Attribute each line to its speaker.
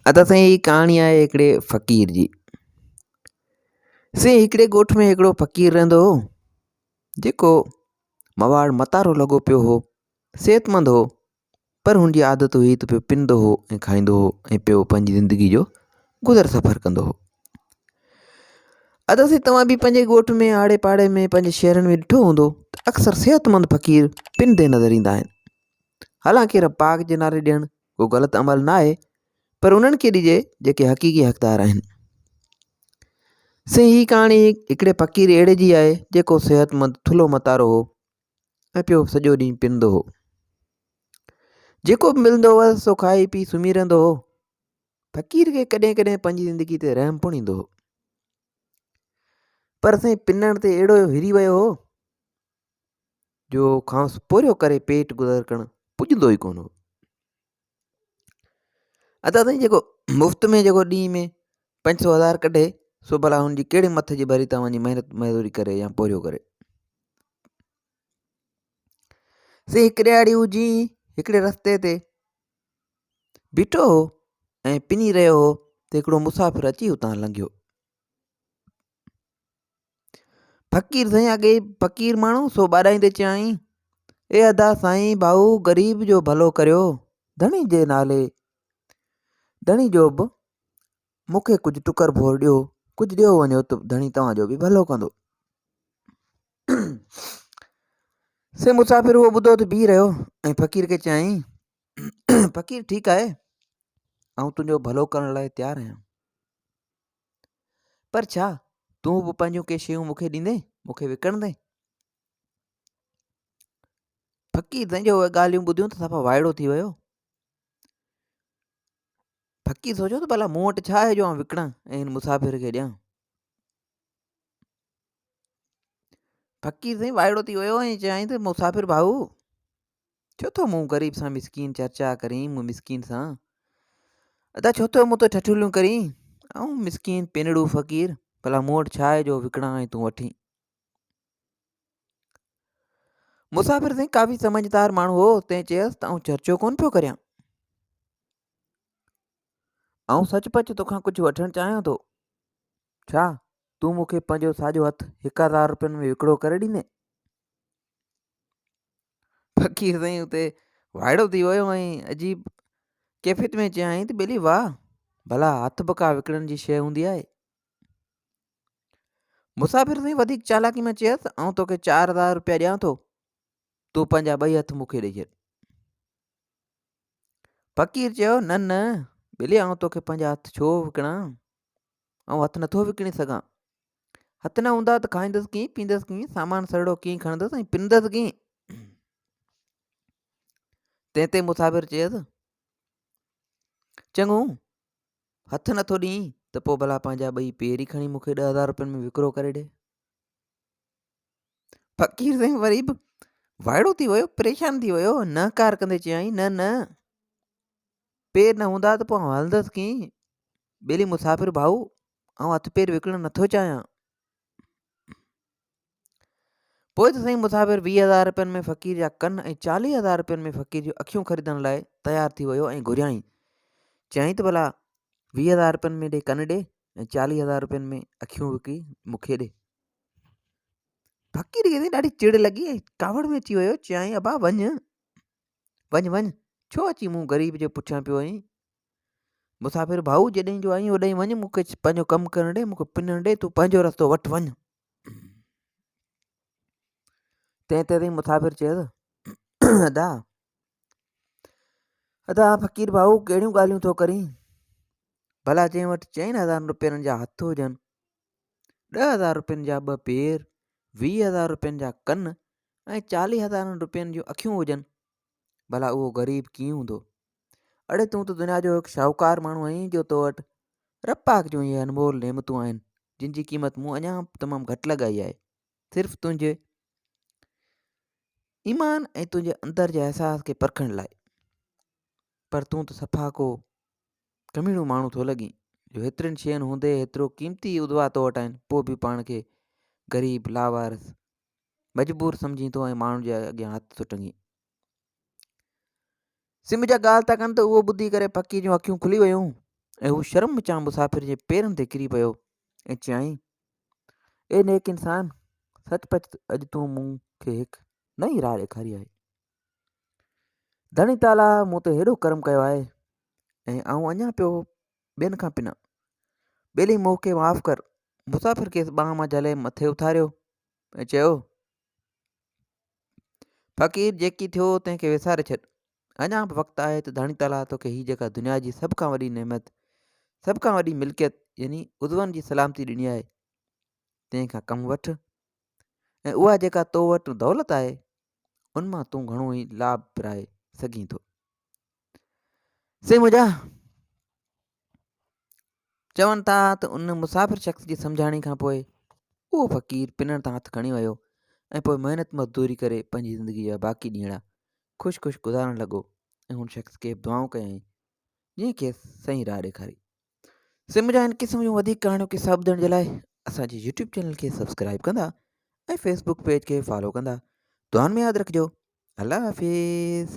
Speaker 1: अदा साईं ही कहाणी आहे हिकिड़े फ़क़ीर जी। साईं हिकिड़े ॻोठ में हिकिड़ो फ़क़ीर रहंदो हो, जेको मवाड़ मतारो लॻो पियो हो, सिहतमंद हो, पर हुन जी आदत हुई त पियो पिनंदो हो ऐं खाईंदो हो ऐं पियो पंहिंजी ज़िंदगी जो गुज़र सफ़र कंदो हो। अदा साईं तव्हां बि पंहिंजे ॻोठ में आड़े पाड़े में पंहिंजे शहरनि में ॾिठो हूंदो त अक्सर सिहतमंद फ़क़ीर पिनंदे नज़र ईंदा आहिनि। हालांकि रब पाक जे नाले ॾियणु को ग़लति अमल न आहे, पर उन्हनि खे ॾिजे जेके हक़ीक़ी हक़दार आहिनि। साईं ही कहाणी हिकिड़े फ़क़ीर अहिड़े जी आहे जेको सिहतमंद थुल्हो मतारो हो ऐं पियो सॼो ॾींहुं पिनंदो हो। जेको बि मिलंदो हुअसि सो खाई पी सुम्ही रहंदो हो। फ़क़ीर खे कॾहिं कॾहिं पंहिंजी ज़िंदगी ते रहम पिणु ईंदो हो, पर साईं पिनण ते अहिड़ो हिरी वियो हो जो खांसि पोरियो करे पेट गुज़र करणु पुॼंदो ई कोन हो। अदा साईं जेको मुफ़्त में जेको ॾींहं में 500,000 कढे सो भला हुनजी कहिड़े मथे जी भरी तव्हांजी महिनत मज़दूरी करे या पोरियो करे। साईं हिकु ॾियारी हुजी हिकिड़े रस्ते ते बीठो हो ऐं पिनी रहियो हो त हिकिड़ो मुसाफ़िर अची उतां लंघियो। फ़क़ीर साईं अॻे फ़क़ीर माण्हू सो ॿाॾाईंदे चयाईं, ए अदा साईं भाऊ ग़रीब जो भलो करियो, धणी जे नाले धणी जो बि मूंखे कुझु टुकर भोर ॾियो, कुझु ॾियो वञो त धणी तव्हांजो बि भलो कंदो। से मुसाफ़िर उहो ॿुधो त बीह रहियो ऐं फ़क़ीर खे चयाईं, फ़क़ीर ठीकु आहे, ऐं तुंहिंजो भलो करण लाइ तयारु आहियां, पर छा तूं बि पंहिंजूं के शयूं मूंखे ॾींदे, मूंखे विकिणंदे? फ़क़ीर साईं जो उहे ॻाल्हियूं ॿुधियूं त सफ़ा वाइड़ो थी वियो। फ़क़ीर सोचियो त भला मूं वटि छा आहे जो आउं विकिणां ऐं हिन मुसाफ़िर खे ॾियां। फ़क़ीर साईं वाइड़ो थी वियो ऐं चयाईं त मुसाफ़िर भाऊ, छो थो मूं ग़रीब सां मिसकीन चर्चा करीं, मूं मिसकीन सां अदा छो थो मूं तो ठठुलियूं करीं, ऐं मिसकीन पिनड़ू फ़क़ीर, भला मूं वटि छा आहे जो विकिणां ऐं तूं वठी। मुसाफ़िर साईं काफ़ी समझदार माण्हू हो, तंहिं चयसि त आउं चर्चो कोन पियो करियां, आउं सचपच तोखां कुझु वठणु चाहियां थो। छा तूं मूंखे पंहिंजो साॼो हथु 1,000 रुपयनि में विकिणो करे ॾींदे? फ़क़ीर साईं उते वाइड़ो थी वियो ऐं अजीब कैफ़ियत में चयाईं त ॿेली वाह, भला हथ बका विकिणण जी शइ हूंदी आहे। मुसाफ़िर साईं वधीक चालाकी में चयसि, आउं तोखे 4,000 रुपया ॾियां थो, तूं पंहिंजा 2 हथ मूंखे ॾेई छॾ। फ़क़ीर चयो, न न ॿेली आउं तोखे पंहिंजा हथ छो विकिणां, आउं हथ नथो विकिणी सघां। हथ न हूंदा त खाईंदुसि कीअं, पींदुसि कीअं, सामान सड़ो कीअं खणंदुसि ऐं पिनंदुसि कीअं? तंहिं ते मुसाफ़िर चयसि, चङो हथ नथो ॾीं त पोइ भला पंहिंजा 2 पेर ई खणी मूंखे 10,000 रुपयनि में विकिरो करे ॾे। फ़क़ीर साईं वरी बि वाइड़ो थी वियो, परेशान थी वियो, न कार कंदे चयाईं, न न पेर न हूंदा त पोइ आउं हलंदुसि कीअं? ॿेली मुसाफ़िर भाऊ, आउं हथ पेर विकिणणु नथो चाहियां। पोइ त साईं मुसाफ़िर 20,000 रुपयनि में फ़क़ीर जा कन ऐं 40,000 रुपयनि में फ़क़ीर जूं अखियूं ख़रीदण लाइ तयारु थी वियो ऐं घुरियाईं। चयाईं त भला 20,000 रुपयनि में ॾे कन ॾे ऐं 40,000 रुपयनि में अखियूं विकी मूंखे ॾे। फ़क़ीर खे ॾाढी चिड़ लॻी ऐं कावड़ में अची वियो, चयाईं अबा वञ वञ वञ, छो अची मूं ग़रीब जे पुठियां पियो आहीं? मुसाफ़िर भाऊ जॾहिं जो आहीं होॾां वञ, मूंखे पंहिंजो कमु करणु ॾे, मूंखे पिनणु ॾे, तूं पंहिंजो रस्तो वठि वञ। तंहिं ते मुसाफ़िर चयसि, अदा अदा फ़क़ीर भाऊ कहिड़ियूं ॻाल्हियूं थो करीं? भला जंहिं वटि 4,000 रुपयनि जा हथ हुजनि, 10,000 रुपयनि जा 2 पेर, 20,000 रुपयनि जा कन ऐं 40,000 रुपयनि जूं अखियूं हुजनि, भला उहो ग़रीब कीअं हूंदो? अड़े तूं त दुनिया जो हिकु शाहूकार माण्हू आहीं जो तो वटि रब पाक जूं इहे अनमोल नेमतूं आहिनि, जिन जी क़ीमत मूं अञा तमामु घटि लॻाई आहे, सिर्फ़ु तुंहिंजे ईमान ऐं तुंहिंजे अंदर जे अहसास खे परखण लाइ। पर तूं त सफ़ा को कमीणो माण्हू थो लॻीं जो हेतिरनि शयुनि हूंदे हेतिरो क़ीमती उदवा तो वटि आहिनि, पोइ बि पाण खे ग़रीब लावारिस मजबूर सम्झी थो ऐं माण्हुनि जे अॻियां हथ थो टंगी। सिम जा ॻाल्हि था कनि त उहो ॿुधी करे फ़क़ीर जूं अखियूं खुली वियूं ऐं हू शर्म विचां मुसाफ़िर जे पेरनि ते किरी पियो ऐं चयाईं, ए नेक इंसान, सचपच अॼु तूं मूंखे हिकु नई राह ॾेखारी आहे। धणी ताला मूं ते हेॾो कर्म कयो आहे ऐं आउं अञा पियो ॿियनि खां पिना। ॿेली मूंखे माफ़ कर। मुसाफ़िर खे ॿांह मां झले मथे उथारियो ऐं चयो, फ़क़ीर जेकी थियो तंहिंखे विसारे छॾ। अञा बि वक़्तु आहे त धणी ताला तोखे हीअ जेका दुनिया जी सभ खां वॾी नेमत, सभ खां वॾी मिल्कियत यानी उज़वनि जी सलामती ॾिनी आहे, तंहिंखां कमु वठि ऐं उहा जेका तो वटि दौलत आहे उन मां तूं घणो ई लाभ विराए सघीं थो। से मुंहिंजा चवनि था त उन मुसाफ़िर शख़्स जी सम्झाणी खां पोइ उहो फ़क़ीर पिननि तां हथु खणी वियो ऐं पोइ महिनत मज़दूरी करे पंहिंजी ज़िंदगी जा बाक़ी ॾींहं ख़ुशि ख़ुशि गुज़ारण लॻो ऐं हुन शख़्स खे दुआऊं कयईं जीअं खेसि सही राह ॾेखारी। सिम जा इन क़िस्म जूं वधीक कहाणियूं किसा ॿुधण जे लाइ असांजे यूट्यूब चैनल खे सब्सक्राइब कंदा ऐं फेसबुक पेज खे फॉलो कंदा। दुआनि में यादि रखिजो। अल्लाह हाफ़िज़।